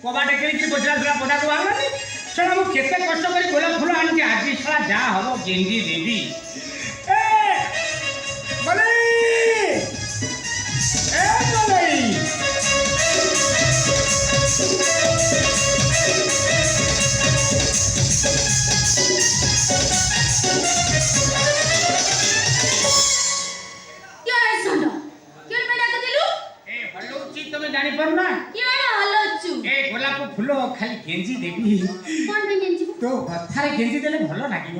কবাটে কেড়েছি বসিলা সেটা পদাকে বাহারানি সেটা মু কেতে কষ্ট করে গোলাপ ফুল আনছি আজ সারা যা হব গেঞ্জি দেবি ফুল খালি গেঞ্জি দেবি তো কথারে গেঞ্জি দেলে ভালো লাগিব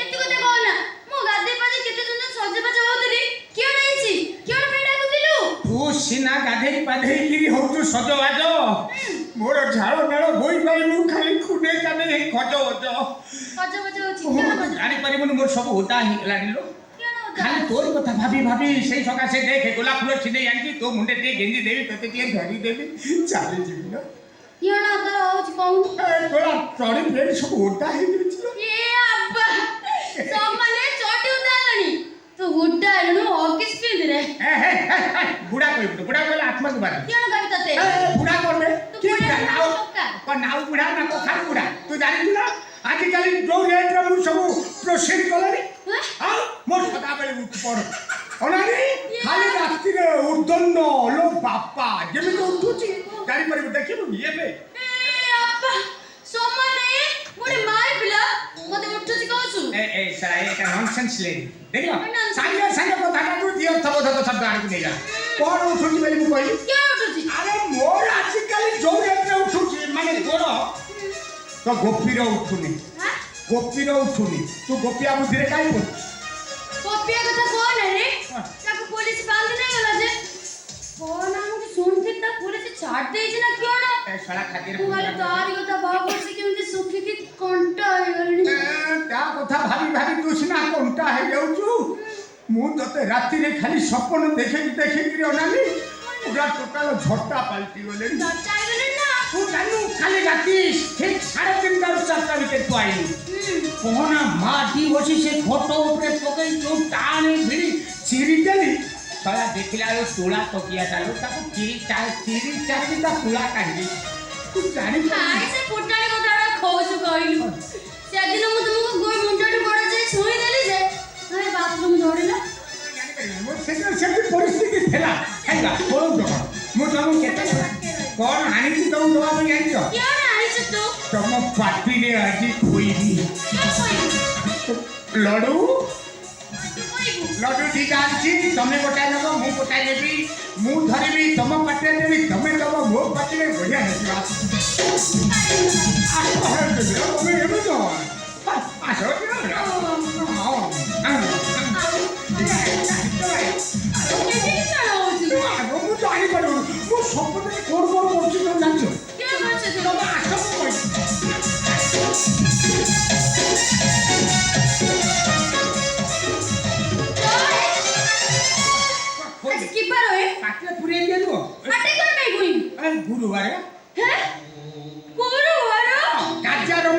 এত কথা কও না মো গাদে পাজে কেতে সুন্দর সজে বাজে হউতলি কিও নাইছি কিও পেডা কুতিলু তু সিনা গাধেই পাধেই কিরি হউতু সজবাজ মোর ঝাড় নাড় বই পাই মু খালি খুনে কানে খজ হজ হচ্ছে জানি পারিবনি মোর সব ওটা হি গলানি লো খালি তোর কথা ভাবি ভাবি সেই সকাশে দেখে গোলাপ ফুল ছিনে আনছি তো মুন্ডে দিয়ে গেঞ্জি দেবি তোতে দিয়ে ধরি দেবি চালে যাবি না কিও না তো হচ্ছে কও তোরা টরি প্লেট সব ওটা হি গেছিল এ আব্বা সব মানে চটি উতালনি তো হুড্ডা এনো অফিস ফিল্ড রে বুড়া কইলে আত্মা কে বাদ কিও না কবিতাতে বুড়া করবে কি নাও নাও বুড়া না তো খালি বুড়া তুই জানিস না আজকালি ଯୋଉ ରେଟ୍ରେ ମୁଁ ସବୁ ପ୍ରୋସିଡ୍ କଲେଣି ଆଉ ମୋର ସଦାବେଳେ ଉଠି ପଡ଼ ଅନାନି ଖାଲି ରାତିରେ ଉର୍ଦ୍ଦଣ୍ଡ ଲୋ ବାପା ଯେମିତି ଉଠୁଛି ଜାଣିପାରିବୁ ଦେଖିବୁ ଏବେ ଆబ్బା ସମାନେ ଗୋଟେ ମାଇ ପିଲା ମତେ ଉଠୁଛି କହୁଛୁ ଏ ସାରା ଏଟା ନନସେନ୍ସ ଲେଡି ଦେଖିଲ ସାଙ୍ଗେ ସାଙ୍ଗେ କଥାଟାକୁ ଦିଅ ଥବୋଧକ ଶବ୍ଦ ଆଣିକି ନେଇଗଲା କ'ଣ ଉଠୁଛି ବୋଲି ମୁଁ କହିଲି କିଏ ଉଠୁଛି ଆରେ ମୋର ଆଜିକାଲି ଯୋଉ ରେଟ୍ରେ ଉଠୁଛି ମାନେ ଗୋଡ଼ तो गोपीर उठुनी गोपीर उठुनी तू गोपिया बुद्धि काई बोल गोपिया कथा कोन रे ताको पुलिस बांध नहीं गला जे कोन हम सुनते त पुलिस छाड़ दे जे ना क्यों ना ए साला खातिर वाले तारी कथा भाव से केमती सुखी की कंटा है गलनी ता कथा भाभी भाभी तू सिना कंटा है जाउचू मु तते राती रे खाली सपन देखे कि अनाली पूरा टोटल झट्टा पलटी गले चाय गले ना तू जानू खाली राती ठीक 3:30 4टा ভিতর তো আইলি কোহনা মাটি বসি সে ফটো উপরে পকাই তো টানে ভিড়ি চিরি দেলি সারা দেখিলা রে তোলা তকিয়া চালু তাকু চিরি চারিটা তোলা কাঢ়ি তু জানি আই সে ফুটাড়ি কথাটা খোজু কইলু সেদিন মু তুমକୁ গোই মুন্ডাটি পড়া যাই ছুই দেলি যে আরে বাথরুম ধরিলা ମୋ ସେଠି ପରିସ୍ଥିତି ଥିଲା ଖାଇବା କଣ ମୁଁ ତମକୁ କେତେ କଣ ଆଣିଛି ତମକୁ ଦବା ପାଇଁ ଆଣିଛ କିଏ ଆଣିଛ ତୁ ତମ ପାଟିରେ ଆଜି ଖୋଇବି ଲଡୁ ଲଡୁ ଦିଟା ଆଣିଛି ତମେ ଗୋଟାଏ ନେବ ମୁଁ ଗୋଟାଏ ନେବି ମୁଁ ଧରିବି ତମ ପାଟିରେ ଦେବି ତମେ ଦବ ମୋ ପାଟିରେ ବଢିଆ ହେଇଯିବ ତମେ ଏମିତି ଆସ ମୁଁ ଜାଣିପାରିବୁ ମୁଁ ସବୁବେଳେ କୋଡ଼ କରୁଛି ତମେ ଜାଣିଛ ତମେ ଆସ ପାଟିରେ ପୁରେଇ ଦିଏ ଗୁରୁବାର କାର୍ଯ୍ୟ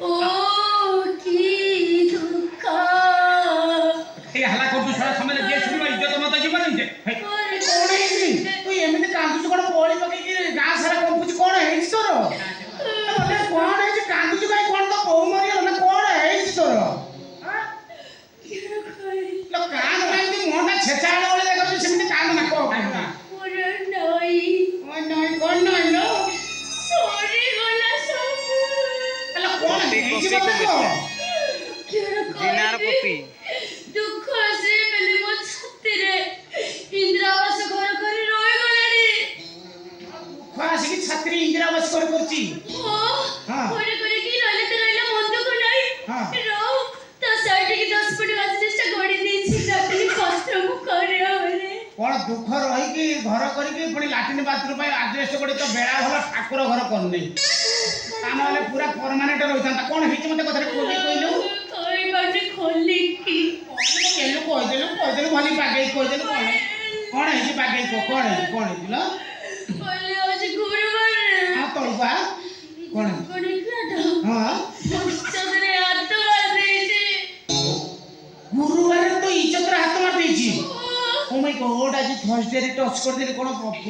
ଓ କି ଦୁଃଖ এই হালা করছু সারা সময় যে শুনিবা ইজ্জত মত জীবন যে কোন ହେଇଛି ତୁ ଏମିତି କାନ୍ଦୁଛୁ କଣ ପଳି ପକେଇକି ଗାଁ ସାରା କମ୍ପୁଛି କଣ ହେଇଛି ତୋର ମତେ କଣ ହେଇଛି କାନ୍ଦୁଛୁ କାଇଁ କଣ ତ ବୋଉ ମରିଗଲା ନା କଣ ହେଇଛି ତୋର ଲୋ କାନ୍ଦ କାନ୍ଦି ମୁହଁଟା ଛେଚା ଆଳ ଭଳି ଦେଖାଉଛି ସେମିତି କାନ୍ଦ ନା କହ କାନ୍ଦ ନା ମୋର ନଈ ନଈ କଣ ନଈ ଲୋ ସରିଗଲା ସବୁ ହେଲେ କଣ ହେଇଛି ମତେ କହ ଦିନାର ପତି ଦୁଃଖ ସେ ବେଲେ ମୋ ଛାତିରେ ଇନ୍ଦ୍ରାବାସ ଘର କରି ରହିଗଲାଣି ଦୁଃଖ ଆସିକି ଛାତ୍ରୀ ଇନ୍ଦିରାବାସ କରୁଛି ହଁ ଘରେ କରିକି ରହିଲେ ତ ରହିଲା ମନ୍ଦକୁ ନାହିଁ ରହୁ ତା ସାଇଟିକି 10 ଫୁଟ ଗାଛ ଚେଷ୍ଟା ଗଡ଼ି ଦେଇଛି ଲାଟିନି ବାଥରୁମ କରିବା ବେଳେ କଣ ଦୁଃଖ ରହିକି ଘର କରିକି ପୁଣି ଲାଟିନ୍ ବାଥରୁମ ପାଇଁ ଆଡଜଷ୍ଟ କରି ତ ବେଳା ଭଲ ଠାକୁର ଘର କରୁନି ତା ନହେଲେ ପୁରା ପରମାନେଣ୍ଟ ରହିଥାନ୍ତା କଣ ହେଇଛି ମତେ କଥାରେ କହିଲୁ କହିବାଟେ ଖୋଲିକି କହିଦେଲୁ ଭଲି ବାଗେଇ କହିଦେଲୁ କଣ ହେଇଛି ବାଗେଇ କହ କଣ ହେଇଥିଲା କହିଲେ ଆଜି ଗୁରୁବାର ତଳୁପା କଣ ହଁ ଚନ୍ଦ୍ରରେ ହାତ ମାରିଦେଇଛି ଗୁରୁବାର ତ ଇଜ୍ଜତରେ ହାତ ମାରି ଦେଇଛି ଓ ମାଇ ଗଡ୍ ଆଜି ଥର୍ସଡେ ରେ ଟଚ୍ କରିଦେଲି କଣ ଗପ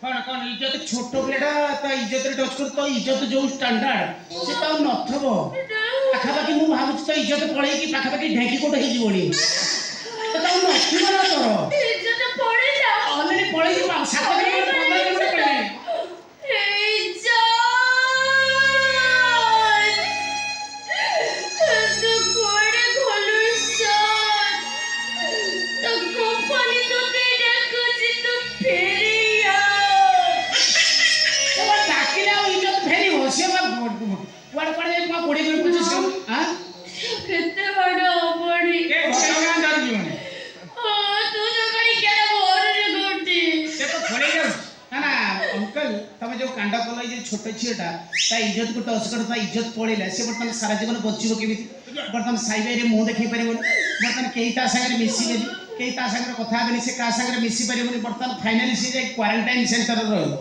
କଣ ଇଜ୍ଜତ ଛୋଟ ପିଲାଟା ତା ଇଜ୍ଜତରେ ଟଚ୍ କରି ତ ଇଜ୍ଜତ ଯୋଉ ଷ୍ଟାଣ୍ଡାର୍ଡ ସେ ତ ଆଉ ନଥିବ ପାଖାପାଖି ମୁଁ ଭାବୁଛି ତ ଇଜ୍ଜତ ପଳେଇକି ପାଖାପାଖି ଢେଙ୍କି କୋଟ ହେଇଯିବଣି ତ ଆଉ ନଥିବ ନା ତୋର ଇଜ୍ଜତ ପଳେଇଲା ଅଲରେଡି ପଳେଇଯିବ 7 ଦିନ 15 ଦିନ ପଳେଇଲାଣି ତୁ କୁଆଡ଼େ ଗଲୁ ସାର୍ ତ କମ୍ପାନୀ ତୋତେ ଡାକୁଛି ତୁ ଫେରି ଆ ଡାକିଲେ ଆଉ ଇଜ୍ଜତ ଫେରିବ ସେ ବା କୁଆଡେ ଯାଇ କଣ କୋଡିଏ କରି ପଚିଶ କେତେ ବଡ଼ ଅବଡ଼ି ଏ ଭଗବାନ ଯାଉ ଜୀବନ ତୁ ଜଗାଡ଼ି କେଡେ ବଡ଼ରେ ଗୋଟି ସେ ତ ଫଳେଇ ଯାଉଛି ନା ନା ଅଙ୍କଲ ତମେ ଯୋଉ କାଣ୍ଡ କଲ ଏଇ ଛୋଟ ଝିଅଟା ତା ଇଜ୍ଜତକୁ ଟଚ୍ କରି ତା ଇଜ୍ଜତ ପଳେଇଲା ସେ ବର୍ତ୍ତମାନ ସାରା ଜୀବନ ବଞ୍ଚିବ କେମିତି ବର୍ତ୍ତମାନ ସାଇବାଇରେ ମୁହଁ ଦେଖେଇ ପାରିବନି ବର୍ତ୍ତମାନ କେହି ତା ସାଙ୍ଗରେ ମିଶିବେନି କେହି ତା ସାଙ୍ଗରେ କଥା ହେବେନି ସେ କାହା ସାଙ୍ଗରେ ମିଶି ପାରିବନି ବର୍ତ୍ତମାନ ଫାଇନାଲି ସେ ଯାଇ କ୍ୱାରେଣ୍ଟାଇନ୍ ସେଣ୍ଟରରେ ରହିବ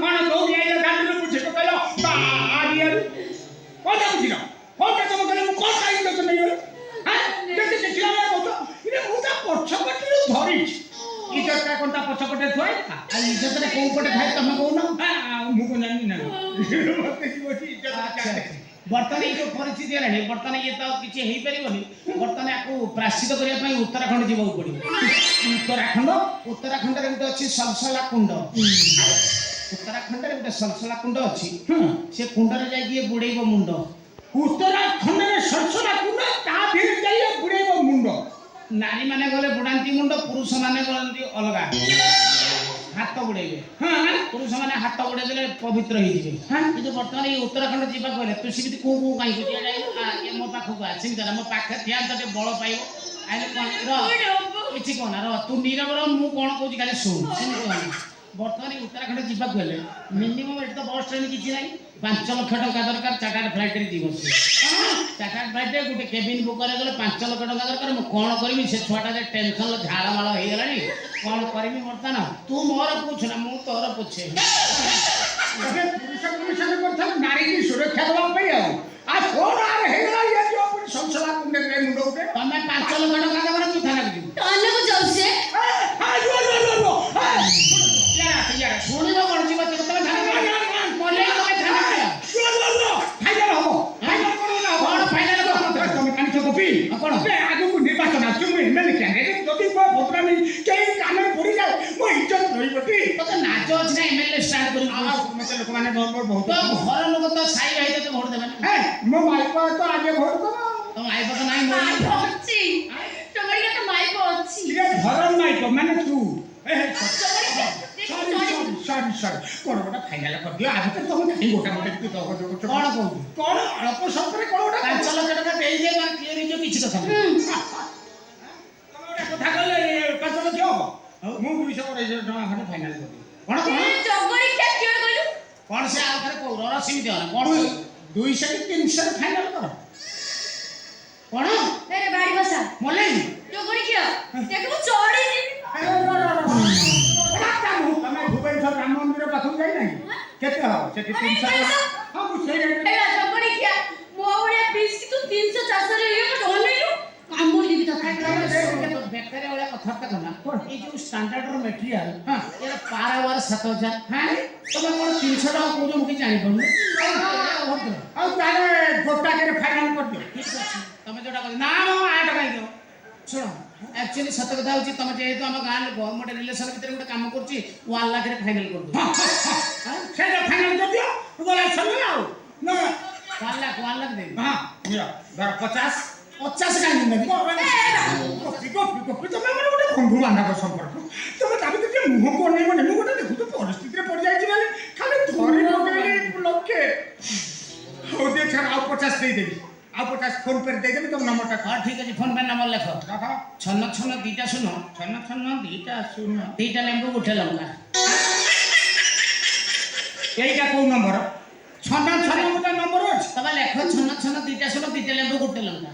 କଣ ଦୌଡ଼ି ଆଇଲ ଗାଡ଼ିରେ ବୁଝିବ କହିଲ ବାଡ଼ିଆରୁ କଣ ବୁଝିଲ କଣ ତମ କହିଲ ମୁଁ କଣ ଖାଇ ଦୋଷ ନେଇଗଲି ଯଦି ଦେଖିଲା ବେଳେ କହୁଛ ଇରେ ମୁଁ ତା ପଛପଟରୁ ଧରିଛି ଇଜ୍ଜତଟା କଣ ତା ପଛପଟେ ଥୁଆ ଆଉ ଇଜ୍ଜତରେ କୋଉ ପଟେ ଥାଏ ତମେ କହୁନ ମୁଁ କଣ ଜାଣିନି ନା ମତେ ବସି ଇଜ୍ଜତ ବର୍ତ୍ତମାନ ଏଇ ଯୋଉ ପରିସ୍ଥିତି ହେଲାଣି ବର୍ତ୍ତମାନ ଇଏ ତ ଆଉ କିଛି ହେଇପାରିବନି ବର୍ତ୍ତମାନ ୟାକୁ ପ୍ରାଶ୍ଚିତ କରିବା ପାଇଁ ଉତ୍ତରାଖଣ୍ଡ ଯିବାକୁ ପଡ଼ିବ ଉତ୍ତରାଖଣ୍ଡରେ ଗୋଟେ ଅଛି ସଲସଲା କୁଣ୍ଡ ଉତ୍ତରାଖଣ୍ଡରେ ଗୋଟେ ସଲସଲା କୁଣ୍ଡ ଅଛି ସେ କୁଣ୍ଡରେ ଯାଇକି ଇଏ ବୁଡେଇବ ମୁଣ୍ଡ ଉତ୍ତରାଖଣ୍ଡରେ ସଲସଲା କୁଣ୍ଡ ତା ଭିତରେ ଯାଇ ବୁଡେଇବ ମୁଣ୍ଡ ନାରୀ ମାନେ ଗଲେ ବୁଡାନ୍ତି ମୁଣ୍ଡ ପୁରୁଷ ମାନେ ଗଲେ ଅଲଗା ହାତ ବୁଡେଇବେ ପୁରୁଷ ମାନେ ହାତ ବୁଡେଇ ଦେଲେ ପବିତ୍ର ହେଇଯିବେ କିନ୍ତୁ ବର୍ତ୍ତମାନ ଏଇ ଉତ୍ତରାଖଣ୍ଡ ଯିବାକୁ ହେଲେ ତୁ ସେମିତି କୋଉ କାହିଁ ମୋ ପାଖକୁ ଆ ସେମିତି ମୋ ପାଖରେ ଥିଆ ତତେ ବଳ ପାଇବ ଆଇଲେ କଣ କିଛି କହନା ତୁ ନିରବ ମୁଁ କଣ କହୁଛି ଖାଲି ଶୁଣୁ ସେମିତି କହନା ବର୍ତ୍ତମାନ ଏଇ ଉତ୍ତରାଖଣ୍ଡ ଯିବାକୁ ହେଲେ ମିନିମମ୍ ଏଠି ତ ବସ୍ ଟ୍ରେନ୍ କିଛି ନାହିଁ 5 ଲକ୍ଷ ଟଙ୍କା ଦରକାର ଚାର୍ଟାର୍ଡ ଫ୍ଲାଇଟ୍ରେ ଯିବ ସେ ଚାର୍ଟାର୍ଡ ଫ୍ଲାଇଟ୍ରେ ଗୋଟେ କେବିନ୍ ବୁକ୍ କରାଗଲେ 5 ଲକ୍ଷ ଟଙ୍କା ଦରକାର ମୁଁ କଣ କରିବି ସେ ଛୁଆଟା ଯେ ଟେନସନ୍ ଝାଳ ମାଳ ହେଇଗଲାଣି କଣ କରିବି ବର୍ତ୍ତମାନ ତୁ ମୋର ପୁଛୁ ନା ମୁଁ ତୋର ପୁଛେ ପୁରୁଷ କଥା ନାରୀକି ସୁରକ୍ଷା ଦେବା ପାଇଁ ଆଉ କଣ ହେଇଗଲା ଇଏ ଯୋଉ ପୁଣି ସଂସଲା କୁଣ୍ଡରେ ମୁଣ୍ଡ ଉଠେ ତମେ 5 ଲକ୍ଷ ଟଙ୍କା ଦେବାର ତୁ ଥାନାକୁ ଯିବୁ ତାହେଲେ ଯାଉ ସେ ଶୁଣିବ କଣ ଯିବ ତମେ ଥାନାକୁ ମଲେ ତମେ ଥାନାକୁ ଫାଇନାଲ ହବ କଣ ଫାଇନାଲ ତମେ କାଣିଛ କପି କଣ ଆଗକୁ ନିର୍ବାଚନ ଆସୁଛି ମୁଁ ଏମଏଲଏ କ୍ୟାଣ୍ଡିଡେଟ୍ ଯଦି ମୋ ଭଦ୍ରାମୀ କେହି କାନରେ ପଡ଼ିଯାଏ ମୋ ଇଜ୍ଜତ ରହିବଟି ତତେ ନାଜ ଅଛି ନା ଏମଏଲଏ ଷ୍ଟାର୍ଟ କରିବୁ ମତେ ଲୋକମାନେ ବହୁତ ତ ଘର ଲୋକ ତ ସାଇ ଭାଇ ତତେ ଭୋଟ ଦେବେ ନା ମୋ ମାଇପ ତ ଆଗେ ଭୋଟ ଦବ ତମ ମାଇପ ତ ନାହିଁ ମୋର ଅଛି ତମର କେତେ ମାଇପ ଅଛି ଇଏ ଧରମ ମାଇପ ମାନେ ତୁ ସରି କଣ ଗୋଟେ ଫାଇନାଲ କରିଦିଅ ଆଜି ତ ତମେ କାହିଁ ଗୋଟା ଗୋଟେ କଣ କହୁଛୁ କଣ ଅଳ୍ପ ସତରେ କଣ ଗୋଟେ 5 ଲକ୍ଷ ଟଙ୍କା ଦେଇଦେ ମାନେ କ୍ଲିୟର ହେଇଯିବ କିଛି କଥା ନାହିଁ ତମେ ଗୋଟେ କଥା କହିଲେ 5 ଲକ୍ଷ ହବ ମୁଁ 200 ଟଙ୍କା ଖଣ୍ଡେ ଫାଇନାଲ କରିଦିଅ କଣ ଜଗରି କ୍ୟାପ୍ଟେନ କହିଲୁ କଣ ସେ ଆଉ ଥରେ କହୁ ରସିମିତି ହେଲା କଣ 200 କି 300 ଫାଇନାଲ କର କଣ रे बाड़ी बसा ମଲେ ଜଗରି କିଆ ଦେଖ ମୁଁ ଚଢି ଯିବି ତମେ ଭୁବନେଶ୍ୱର ରାମ ମନ୍ଦିର ପାଖକୁ ଯାଇନାହିଁ କେତେ ହବ ସେଠି 300 ହଁ ମୁଁ ସେଇ ଜଗରି କିଆ 300 400 ରେ ଇଏ କଣ ଅନେଇଲୁ କାମ ଦିବି ତ ବେକାରୀ ଭଳିଆ କଥାବାର୍ତ୍ତା କଲା ଏଇ ଯୋଉ ଷ୍ଟାଣ୍ଡାର୍ଡର ମେଟେରିଆଲ ଏର ପାର ଆୱାର 7000 ତମେ କଣ 300 ଟଙ୍କା କହୁଛ ମୁଁ କିଛି ଜାଣିପାରୁନି ଆଉ ତାହେଲେ ଗୋଟାକରେ ଫାଇନାଲ କରିଦିଅ। ଠିକ ଅଛି ତମେ ଯୋଉଟା କହିଲ ନା ମ 8 ଟଙ୍କା ଦିଅ ଶୁଣ ଆକ୍ଚୁଆଲି ସତ କଥା ହଉଛି ତମେ ଯେହେତୁ ଆମ ଗାଁ ଲୋକ ଗୋଟେ ରିଲେସନ ଭିତରେ ଗୋଟେ କାମ କରୁଛି 1 ଲାଖରେ ଫାଇନାଲ କରିଦଉ ସେଇଟା ଫାଇନାଲ କରିଦିଅ ଗଲା ସରିଲା ଆଉ ନା 1 ଲାଖ ଦେବି ହଁ ନିଅ ଧର 50 50 କାହିଁକି ନେବି ଗୋପି ତମେ ଆମର ଗୋଟେ ବନ୍ଧୁ ବାନ୍ଧବ ସମ୍ପର୍କ ତମେ ତା ଭିତରେ ଟିକେ ମୁହଁକୁ ଅନେଇବନି ମୁଁ ଗୋଟେ ଦେଖୁଛୁ ପରିସ୍ଥିତିରେ ପଡ଼ିଯାଇଛି ମାନେ ଖାଲି ଧରି ପକେଇଲି ଲକ୍ଷେ ହଉ ଦିଅ ଛାଡ଼ ଆଉ 50 ଦେଇଦେବି ଆଉ 50 ଫୋନ ପେ ଦେଇଦେବି ତମ ନମ୍ବରଟା ହଁ ଠିକ ଅଛି ଫୋନ ପେ ନମ୍ବର ଲେଖ ରଖ ଛନ ଛନ ଦିଟା ଶୂନ ଦିଟା ଶୂନ ଦିଟା ଲେମ୍ବୁ ଗୋଟେ ଲଙ୍କା এইটা কোন নম্বর ছন্ন ছন্ন গোটা নম্বর আছে তবে লেখ ছন ছন দিটা শূন দিটা লেম্বু ଗୋଟେ লଙ୍କା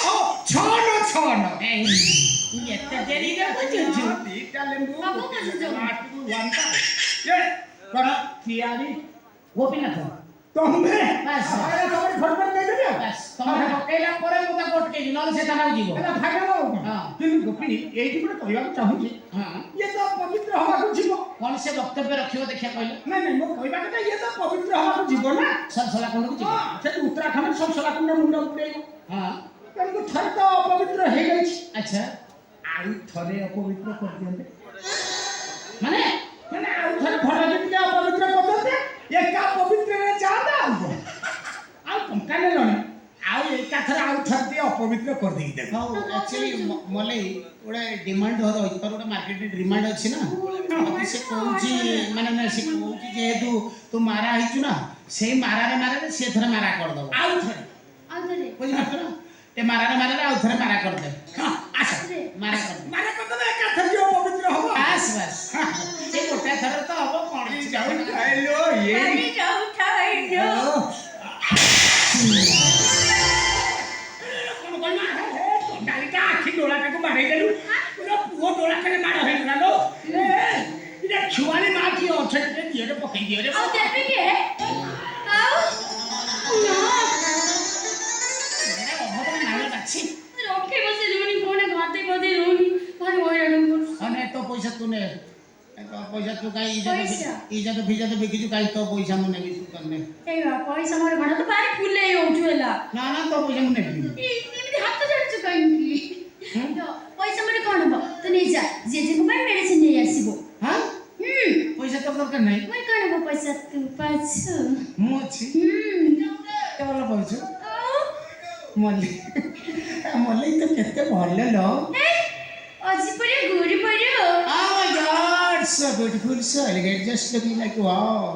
ও ছন্ন ছন্ন এতে দেরি রে বুঝছো দিটা লেম্বু বাবু কাছে যাও। লাস্টକୁ ওয়ানটা এ কোন তিয়ারি গোপীনাথ তুমি বাস। আরে তোমার ঘর পর দেই দেবে বাস তোমাকে পকেইলা পরে মু তাকে অটকেই নলে সে তানাও ଯିବ এটা ফাইনাল হও হ্যাঁ। কিন্তু গোপী এইটি করে কইବାକୁ চাহুছি হ্যাঁ ইয়ে তো পবিত্র হବାକୁ ଯିବ কোন সে বক্তব্য রখিব দেখিয়া কইল না না মো কইবা কথা ইয়ে তো পবিত্র হବାକୁ ଯିବ না সব সলা কোনକୁ ଯିବ হ্যাঁ সে উত্তরাখণ্ড সব সলাকুণ্ড মুন্ড উঠেইব হ্যাঁ কিন্তু ଥରେ ତ ଅପବିତ୍ର ହେଇଯାଇଛି আচ্ছা ଆଉ ଥରେ ଅପବିତ୍ର କରିଦିଅନ୍ତେ মানে ମାନେ ଆଉ ଥରେ ଭଡ଼ା ଟିକେ ଅପବିତ୍ର କରିଦିଅନ୍ତେ ଏକା ପବିତ୍ରରେ ଯାଆନ୍ତା ଆଉ କଣ ଆଉ ଟଙ୍କା ନେଲଣି ଆଉ ଏକାଥରେ ଆଉ ଥରେ ଟିକେ ଅପବିତ୍ର କରିଦେଇ ଦେବେ ହଉ ଆକ୍ଚୁଆଲି ମଲେଇ ଗୋଟେ ଡିମାଣ୍ଡ ରହିଛି ତାର ଗୋଟେ ମାର୍କେଟରେ ଡିମାଣ୍ଡ ଅଛି ନା ମତେ ସେ କହୁଛି ମାନେ ନା ସେ କହୁଛି ଯେହେତୁ ତୁ ମାରା ହେଇଛୁ ନା ସେଇ ମାରାରେ ସେ ଥରେ ମାରା କରିଦବ ଆଉ ଥରେ ଆଉ ଥରେ ବୁଝିପାରୁଛ ନା ଏ ମାରାରେ ଆଉ ଥରେ ମାରା କରିଦେ ହଁ ଆସ ମାରା କରିଦେ ମାନେ କରିଦେବେ ଏକାଥରେ ଟିକେ ଅପବିତ୍ର ହବ ବାସ୍ ବାସ୍ ସେ ଗୋଟେ ଥର ତ ହବ କଣ ଏଇ ଯାଉ ଖାଇଲୋ ଆରେ ଯାଉ ଠାଇଲୋ କଣ କହିଲା ଡାଲିଟା ଆଖି ଡୋଳାଟାକୁ ବାଡ଼େଇ ଦେଲୁ ପୁଅ ଡୋଳାଟାରେ ମାଡ଼ ହେଇଗଲା ଲୋ ଏଇଟା ଛୁଆଳି ମା କିଏ ଅଛନ୍ତି ଟିକେ ଦିହରେ ପକେଇ ଦିଅ ରେ ଆଉ ଦେବି କେ ଆଉ ନା ଅଭଦ୍ର ନାଳ ଅଛି ରଖେ ବସିଲୁନି କୋଣ ଘାତେ ପଦେ ରହୁନି ଭାରି ହଇରାଣ କରୁଛୁ ଅନେ ତୋ ପଇସା ତୁ ନେ ତୋ ପଇସା ତୁ କାଇଁ ପଇସା? ଇଜତ ବିକିଛୁ କାଇଁ ତୋ ପଇସା ମୁଁ ନେବି ତୁ କର ନେ ଏଇ ବା ପଇସା ମୋର ଘଣ ତ ଭାରି ଫୁଲେଇ ହଉଛୁ ହେଲା ନା ନା ତୋ ପଇସା ମୁଁ ନେବି ଏମିତି ହାତ ଛାଡୁଛୁ କାହିଁକି ତ ପଇସା ମୋର କଣ ହବ ତୁ ନେଇଯା ଜେଜେଙ୍କ ପାଇଁ ମେଡିସିନ ନେଇ ଆସିବ ହଁ ପଇସା ତ ଦରକାର ନାହିଁ ମୋର କଣ ହବ ପଇସା ତୁ ପାଛୁ ମୁଁ ଅଛି କେତେ ଭଲ ପାଉଛୁ ଆଉ ମଲେଇ ତ କେତେ ଭଲ ଲୋ ଅଜି ପରେ ଗୁରି ପଡିବ Oh my God, so beautiful, so elegant, just looking like wow.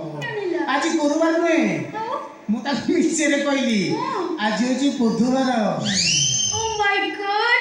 ଆଜି ଗୁରୁବାର ନୁହେଁ ଆଉ ମୁଁ ତାକୁ ମିଛରେ କହିଲି ହଁ। ଆଜି ହଉଛି ବୁଧବାର ଓ ମାଇ ଗଡ